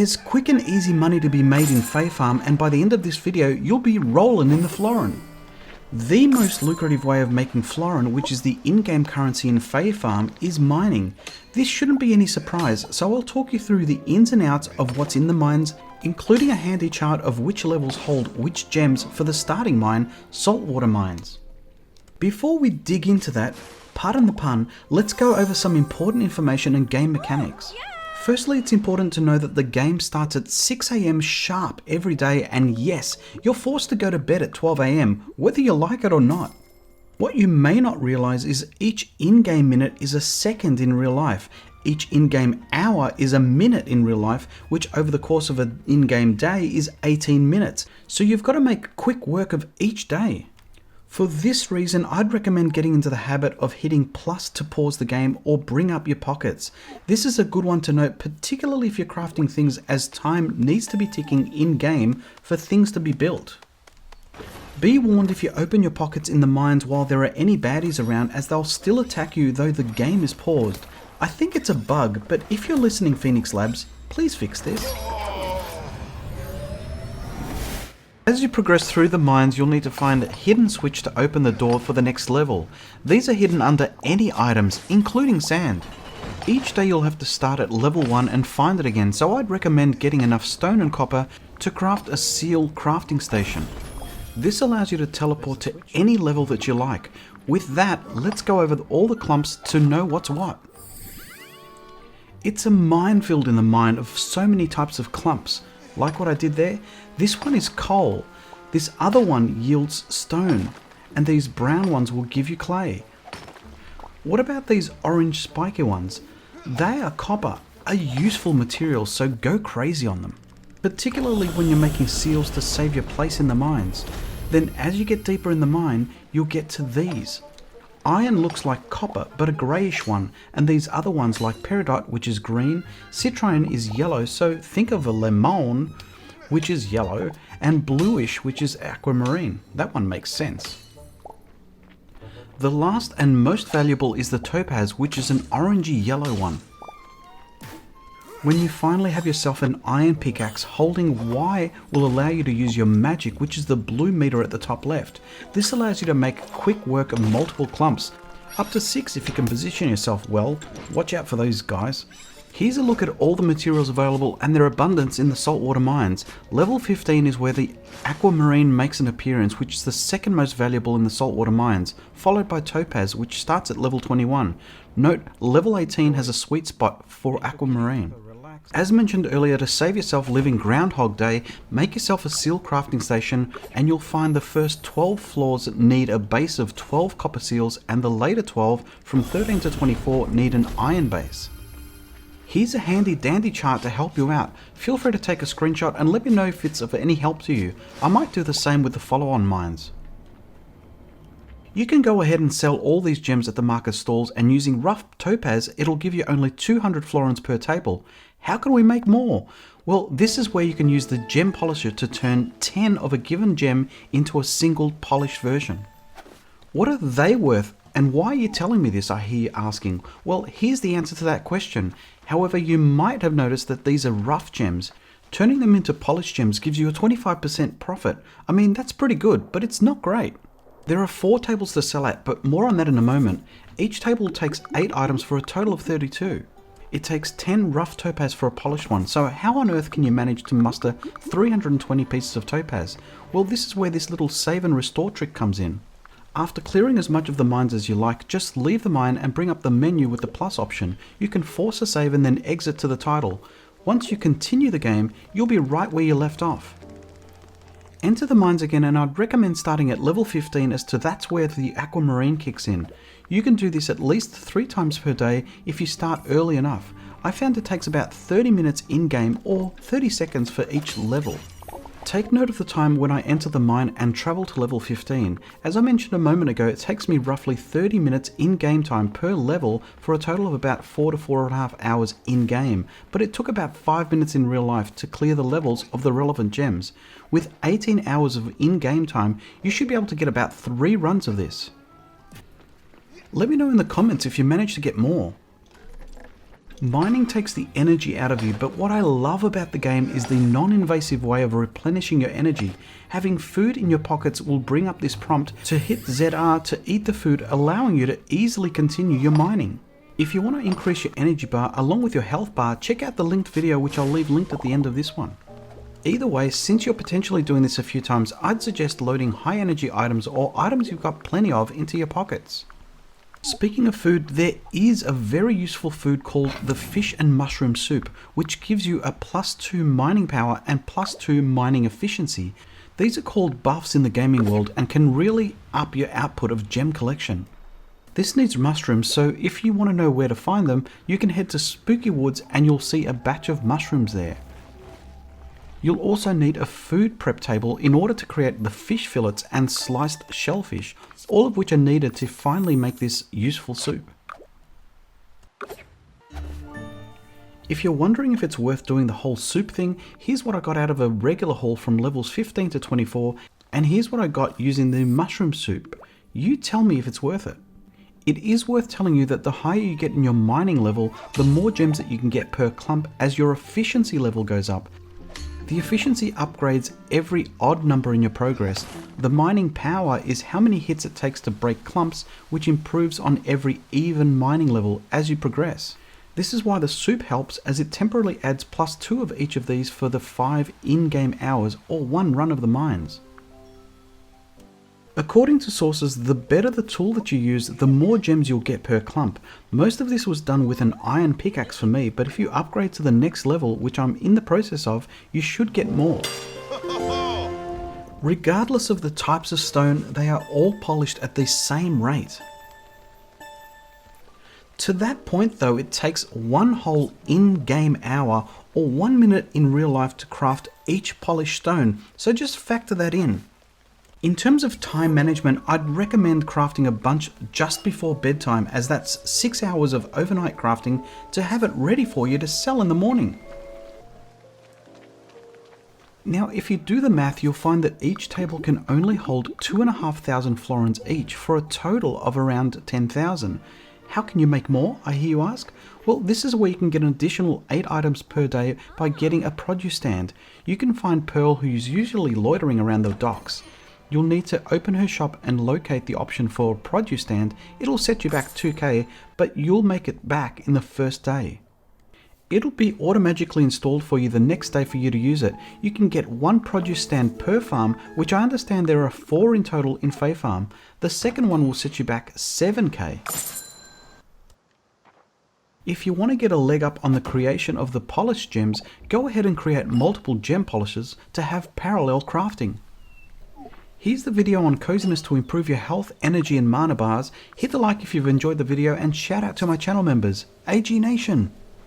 There's quick and easy money to be made in Fae Farm, and by the end of this video, you'll be rolling in the Florin. The most lucrative way of making Florin, which is the in-game currency in Fae Farm, is mining. This shouldn't be any surprise, so I'll talk you through the ins and outs of what's in the mines, including a handy chart of which levels hold which gems for the starting mine, saltwater mines. Before we dig into that, pardon the pun, let's go over some important information and game mechanics. Firstly, it's important to know that the game starts at 6 AM sharp every day, and yes, you're forced to go to bed at 12 AM, whether you like it or not. What you may not realize is each in-game minute is a second in real life. Each in-game hour is a minute in real life, which over the course of an in-game day is 18 minutes. So you've got to make quick work of each day. For this reason, I'd recommend getting into the habit of hitting plus to pause the game or bring up your pockets. This is a good one to note, particularly if you're crafting things, as time needs to be ticking in-game for things to be built. Be warned if you open your pockets in the mines while there are any baddies around, as they'll still attack you though the game is paused. I think it's a bug, but if you're listening, Phoenix Labs, please fix this. As you progress through the mines, you'll need to find a hidden switch to open the door for the next level. These are hidden under any items, including sand. Each day you'll have to start at level 1 and find it again, so I'd recommend getting enough stone and copper to craft a seal crafting station. This allows you to teleport to any level that you like. With that, let's go over all the clumps to know what's what. It's a minefield in the mine of so many types of clumps. Like what I did there, this one is coal, this other one yields stone, and these brown ones will give you clay. What about these orange spiky ones? They are copper, a useful material, so go crazy on them. Particularly when you're making seals to save your place in the mines. Then as you get deeper in the mine, you'll get to these. Iron looks like copper, but a greyish one, and these other ones like peridot, which is green, citrine is yellow, so think of a lemon, which is yellow, and bluish, which is aquamarine. That one makes sense. The last and most valuable is the topaz, which is an orangey yellow one. When you finally have yourself an iron pickaxe, holding Y will allow you to use your magic, which is the blue meter at the top left. This allows you to make quick work of multiple clumps, up to 6 if you can position yourself well. Watch out for those guys. Here's a look at all the materials available and their abundance in the saltwater mines. Level 15 is where the aquamarine makes an appearance, which is the second most valuable in the saltwater mines, followed by topaz, which starts at level 21. Note, level 18 has a sweet spot for aquamarine. As mentioned earlier, to save yourself living Groundhog Day, make yourself a seal crafting station and you'll find the first 12 floors need a base of 12 copper seals, and the later 12 from 13 to 24 need an iron base. Here's a handy dandy chart to help you out. Feel free to take a screenshot and let me know if it's of any help to you. I might do the same with the follow-on mines. You can go ahead and sell all these gems at the market stalls, and using rough topaz, it'll give you only 200 florins per table. How can we make more? Well, this is where you can use the gem polisher to turn 10 of a given gem into a single polished version. What are they worth, and why are you telling me this, I hear you asking? Well, here's the answer to that question. However, you might have noticed that these are rough gems. Turning them into polished gems gives you a 25% profit. I mean, that's pretty good, but it's not great. There are 4 tables to sell at, but more on that in a moment. Each table takes 8 items for a total of 32. It takes 10 rough topaz for a polished one, so how on earth can you manage to muster 320 pieces of topaz? Well, this is where this little save and restore trick comes in. After clearing as much of the mines as you like, just leave the mine and bring up the menu with the plus option. You can force a save and then exit to the title. Once you continue the game, you'll be right where you left off. Enter the mines again, and I'd recommend starting at level 15, as to that's where the aquamarine kicks in. You can do this at least 3 times per day if you start early enough. I found it takes about 30 minutes in-game or 30 seconds for each level. Take note of the time when I enter the mine and travel to level 15. As I mentioned a moment ago, it takes me roughly 30 minutes in-game time per level for a total of about 4 to 4.5 hours in-game, but it took about 5 minutes in real life to clear the levels of the relevant gems. With 18 hours of in-game time, you should be able to get about 3 runs of this. Let me know in the comments if you managed to get more. Mining takes the energy out of you, but what I love about the game is the non-invasive way of replenishing your energy. Having food in your pockets will bring up this prompt to hit ZR to eat the food, allowing you to easily continue your mining. If you want to increase your energy bar along with your health bar, check out the linked video which I'll leave linked at the end of this one. Either way, since you're potentially doing this a few times, I'd suggest loading high energy items or items you've got plenty of into your pockets. Speaking of food, there is a very useful food called the fish and mushroom soup, which gives you a +2 mining power and +2 mining efficiency. These are called buffs in the gaming world and can really up your output of gem collection. This needs mushrooms, so if you want to know where to find them, you can head to Spooky Woods and you'll see a batch of mushrooms there. You'll also need a food prep table in order to create the fish fillets and sliced shellfish, all of which are needed to finally make this useful soup. If you're wondering if it's worth doing the whole soup thing, here's what I got out of a regular haul from levels 15 to 24, and here's what I got using the mushroom soup. You tell me if it's worth it. It is worth telling you that the higher you get in your mining level, the more gems that you can get per clump as your efficiency level goes up. The efficiency upgrades every odd number in your progress. The mining power is how many hits it takes to break clumps, which improves on every even mining level as you progress. This is why the soup helps, as it temporarily adds +2 of each of these for the 5 in-game hours or 1 run of the mines. According to sources, the better the tool that you use, the more gems you'll get per clump. Most of this was done with an iron pickaxe for me, but if you upgrade to the next level, which I'm in the process of, you should get more. Regardless of the types of stone, they are all polished at the same rate. To that point though, it takes 1 whole in-game hour or 1 minute in real life to craft each polished stone, so just factor that in. In terms of time management, I'd recommend crafting a bunch just before bedtime, as that's 6 hours of overnight crafting to have it ready for you to sell in the morning. Now, if you do the math, you'll find that each table can only hold 2,500 florins each for a total of around 10,000. How can you make more, I hear you ask? Well, this is where you can get an additional 8 items per day by getting a produce stand. You can find Pearl, who's usually loitering around the docks. You'll need to open her shop and locate the option for produce stand. It'll set you back 2k, but you'll make it back in the first day. It'll be automatically installed for you the next day for you to use it. You can get 1 produce stand per farm, which I understand there are 4 in total in Fae Farm. The second one will set you back 7k. If you want to get a leg up on the creation of the polished gems, go ahead and create multiple gem polishers to have parallel crafting. Here's the video on coziness to improve your health, energy and mana bars. Hit the like if you've enjoyed the video and shout out to my channel members. AG Nation!